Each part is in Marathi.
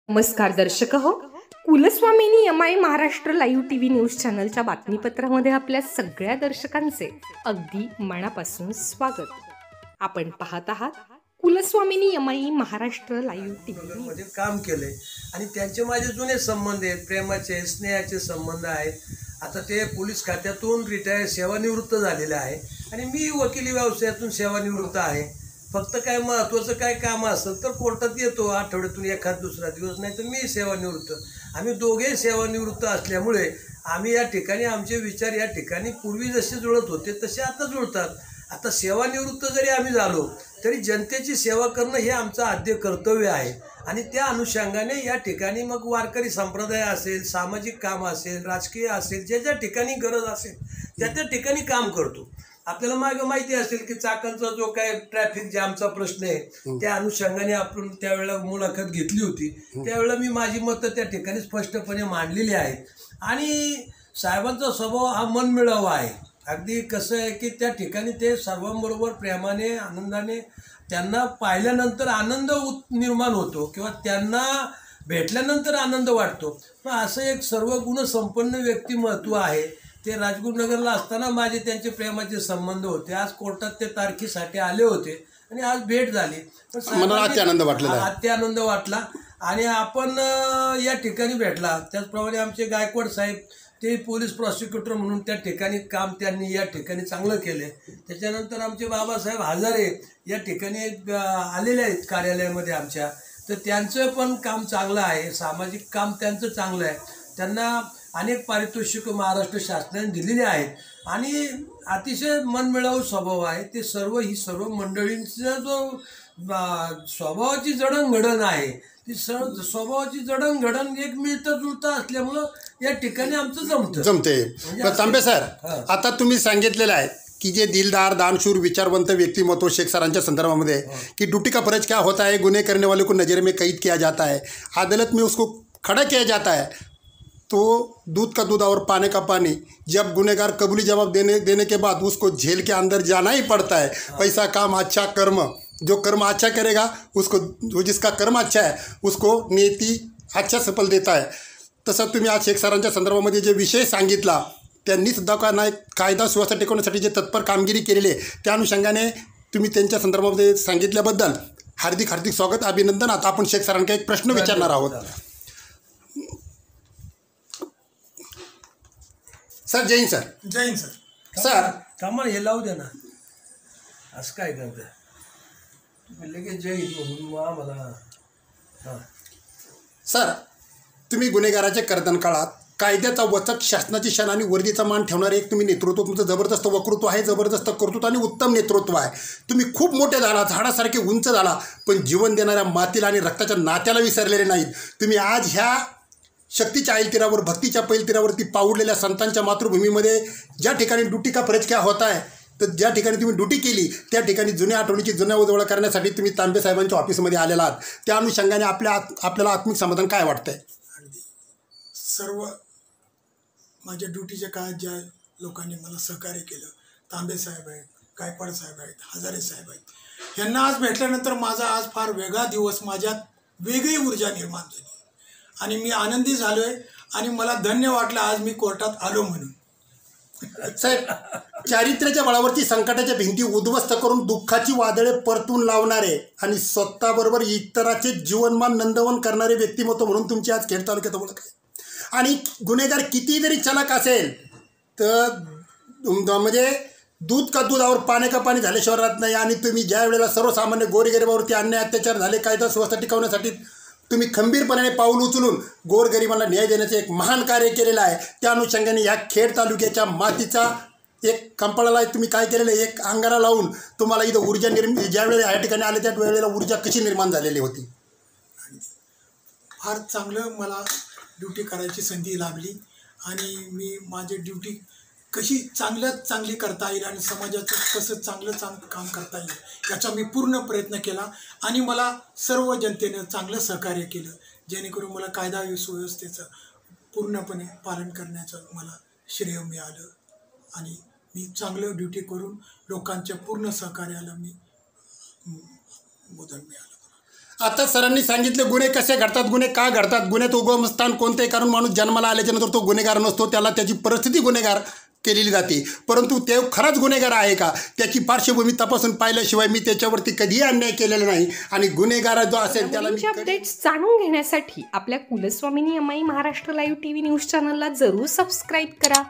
नमस्कार दर्शक हो, कुलस्वामिनी एम.आय. महाराष्ट्र लाईव्ह टीव्ही न्यूज चॅनलच्या बातमीपत्रामध्ये आपल्या सगळ्या दर्शकांचे अगदी मनापासून स्वागत. आपण पाहत आहात कुलस्वामिनी एम.आय. महाराष्ट्र लाईव्ह टीव्ही मध्ये काम केले आणि त्यांचे माझे जुने संबंध आहेत, प्रेमाचे स्नेहाचे संबंध आहेत. आता ते पोलीस खात्यातून रिटायर सेवानिवृत्त झालेले आहे आणि मी वकिली व्यवसायातून सेवानिवृत्त आहे. फक्त काय महत्त्वाचं काय काम असेल तर कोर्टात येतो आठवड्यातून एखाद दुसरा दिवस, नाही तर मी सेवानिवृत्त. आम्ही दोघे सेवानिवृत्त असल्यामुळे आम्ही या ठिकाणी आमचे विचार या ठिकाणी पूर्वी जसे जुळत होते तसे आता जुळतात. आता सेवानिवृत्त जरी आम्ही झालो तरी जनतेची सेवा करणं हे आमचं आद्य कर्तव्य आहे आणि त्या अनुषंगाने या ठिकाणी मग वारकरी संप्रदाय असेल, सामाजिक काम असेल, राजकीय असेल, ज्या ज्या ठिकाणी गरज असेल त्या त्या ठिकाणी काम करतो. आपल्याला मागं माहिती असेल की चाकणचा जो काय ट्रॅफिक जॅमचा प्रश्न आहे त्या अनुषंगाने आपण त्यावेळेला मुलाखत घेतली होती. त्यावेळेला मी माझी मतं त्या ठिकाणी स्पष्टपणे मांडलेली आहेत आणि साहेबांचा स्वभाव हा मनमिळावा आहे. अगदी कसं आहे की त्या ठिकाणी ते सर्वांबरोबर प्रेमाने आनंदाने, त्यांना पाहिल्यानंतर आनंद निर्माण होतो किंवा त्यांना भेटल्यानंतर आनंद वाटतो. पण असं एक सर्व गुणसंपन्न व्यक्तिमत्व आहे. ते राजगुरुनगरला असताना माझे त्यांचे प्रेमाचे संबंध होते. आज कोर्टात ते तारखेसाठी आले होते आणि आज भेट झाली. आनंद वाटला आणि आपण या ठिकाणी भेटला. त्याचप्रमाणे आमचे गायकवाड साहेब ते पोलीस प्रॉसिक्युटर म्हणून त्या ठिकाणी काम त्यांनी या ठिकाणी चांगलं केले. त्याच्यानंतर आमचे बाबासाहेब हजारे या ठिकाणी आलेले आहेत कार्यालयामध्ये आमच्या, तर त्यांचं पण काम चांगलं आहे. सामाजिक काम त्यांचं चांगलं आहे. त्यांना अनेक पारितोषिक महाराष्ट्र शासनाने दिलेली आहेत आणि अतिशय मनमिळावू स्वभाव आहे. ते सर्व मंडळींचा जो स्वभावाची जडणघडण आहे ती स्वभावाची जडणघडण एक मिळतं जुळतं असल्यामुळं या ठिकाणी आमचं जमते. तांबे सर, आता तुम्ही सांगितलेलं आहे कि जे दिलदार, दानशूर, विचारवंत व्यक्तिमत्व शेख सरांच्या संदर्भामध्ये कि ड्यूटी का फर्ज क्या होता है, गुने करने वाले को नज़र में कैद किया जाता है, अदालत में उसको खड़ा किया जाता है, तो दूध का दूध और पानी का पानी. जब गुनहगार कबूली जवाब देने के बाद उसको जेल के अंदर जाना ही पड़ता है. पैसा काम अच्छा कर्म, जो कर्म अच्छा करेगा उसको, जिसका कर्म अच्छा है उसको नियती अच्छा सफल देता है. तसं तुम्ही आज शेख सरांच्या संदर्भामध्ये जे विषय सांगितला त्यांनी सुद्धा का नाही कायदा सुव्यवस्था टिकवण्यासाठी जे तत्पर कामगिरी केलेली आहे त्या अनुषंगाने तुम्ही त्यांच्या संदर्भामध्ये सांगितल्याबद्दल हार्दिक हार्दिक स्वागत, अभिनंदन. आता आपण शेख सरांना एक प्रश्न विचारणार आहोत. सर जय हिंद. सर जय हिंद. सर सर कामाला हे लावू द्या ना, असं काय करतं लगेच जय हिंद म्हणून आम्हाला. सर, तुम्ही गुन्हेगाराच्या कर्तन काळात कायद्याचा वचक, शासनाची शान आणि वर्दीचा मान ठेवणारे एक तुम्ही नेतृत्व, तुमचं जबरदस्त वक्तृत्व आहे, जबरदस्त कर्तृत्व आणि उत्तम नेतृत्व आहे. तुम्ही खूप मोठे झाला, झाडासारखे उंच झाला, पण जीवन देणाऱ्या मातीला आणि रक्ताच्या नात्याला विसरलेले नाहीत. तुम्ही आज ह्या शक्तीच्या ऐलतीरावर, भक्तीच्या पैलतीरावरती पाऊडलेल्या संतांच्या मातृभूमीमध्ये ज्या ठिकाणी ड्युटी का फरज क्या होता है, तर ज्या ठिकाणी तुम्ही ड्युटी केली त्या ठिकाणी जुन्या आठवणीची जुन्याजवळ करण्यासाठी तुम्ही तांबे साहेबांच्या ऑफिसमध्ये आलेला आहात. त्या अनुषंगाने आपल्याला आत्मिक समाधान काय वाटतंय? सर्व माझ्या ड्युटीच्या काळात ज्या लोकांनी मला सहकार्य केलं, तांबे साहेब आहेत, गायकवाड साहेब आहेत, हजारे साहेब आहेत, यांना आज भेटल्यानंतर माझा आज फार वेगळा दिवस, माझ्यात वेगळी ऊर्जा निर्माण झाली आणि मी आनंदी झालो आहे आणि मला धन्य वाटलं आज मी कोर्टात आलो म्हणून. साहेब, चारित्र्याच्या बळावरती संकटाच्या भिंती उद्ध्वस्त करून दुःखाची वादळे परतून लावणारे आणि स्वतःबरोबर इतराचे जीवनमान नंदवन करणारे व्यक्तिमत्व म्हणून तुमची आज खेड तालुक्यात ओळख आहे. आणि गुन्हेगार किती जरी चलाक असेल तर म्हणजे दूध का दूध और पाणी का पाणी झाल्याशिवाय राहत नाही. आणि तुम्ही ज्या वेळेला सर्वसामान्य गोरगरिबावरती अन्याय अत्याचार झाले, कायदा सुव्यवस्था टिकवण्यासाठी तुम्ही खंबीरपणाने पाऊल उचलून गोरगरिबांना न्याय देण्याचे एक महान कार्य केलेलं आहे. त्या अनुषंगाने ह्या खेड तालुक्याच्या मातीचा एक कंपाळाला तुम्ही काय केलेलं आहे, एक अंगारा लावून तुम्हाला इथं ऊर्जा ज्यावेळेला या ठिकाणी आले त्या वेळेला ऊर्जा कशी निर्माण झालेली होती? फार चांगलं मला ड्युटी करायची संधी लाभली आणि मी माझी ड्युटी कशी चांगल्यात चांगली करता येईल आणि समाजाचं कसं चांगलं काम करता येईल याचा मी पूर्ण प्रयत्न केला आणि मला सर्व जनतेनं चांगलं सहकार्य केलं, जेणेकरून मला कायदा सुव्यवस्थेचं पूर्णपणे पालन करण्याचं मला श्रेय मिळालं आणि मी चांगलं ड्युटी करून लोकांच्या पूर्ण सहकार्याला मी मोदन मिळालं. आता सरांनी सांगितले गुन्हे कसे घडतात, गुन्हे का घडतात, गुन्ह्यात उगमस्थान कोणते, कारण माणूस जन्माला आल्याच्यानंतर तो गुन्हेगार नसतो, त्याला त्याची परिस्थिती गुन्हेगार केलेली जाते. परंतु ते खराच गुन्हेगार आहे का त्याची पार्श्वभूमी तपासून पाहिल्याशिवाय मी त्याच्यावरती कधीही अन्याय केलेला नाही. आणि गुन्हेगार जो असेल त्याला मी अपडेट्स जाणून घेण्यासाठी आपल्या Kulswamini MI Maharashtra live TV news चॅनलला जरूर सबस्क्राईब करा,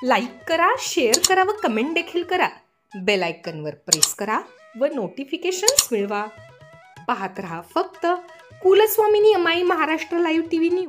लाईक करा, शेअर करा व कमेंट देखील करा. बेल आयकॉनवर प्रेस करा व नोटिफिकेशन्स मिळवा. पाहत रहा फक्त Kulswamini MI Maharashtra live TV news.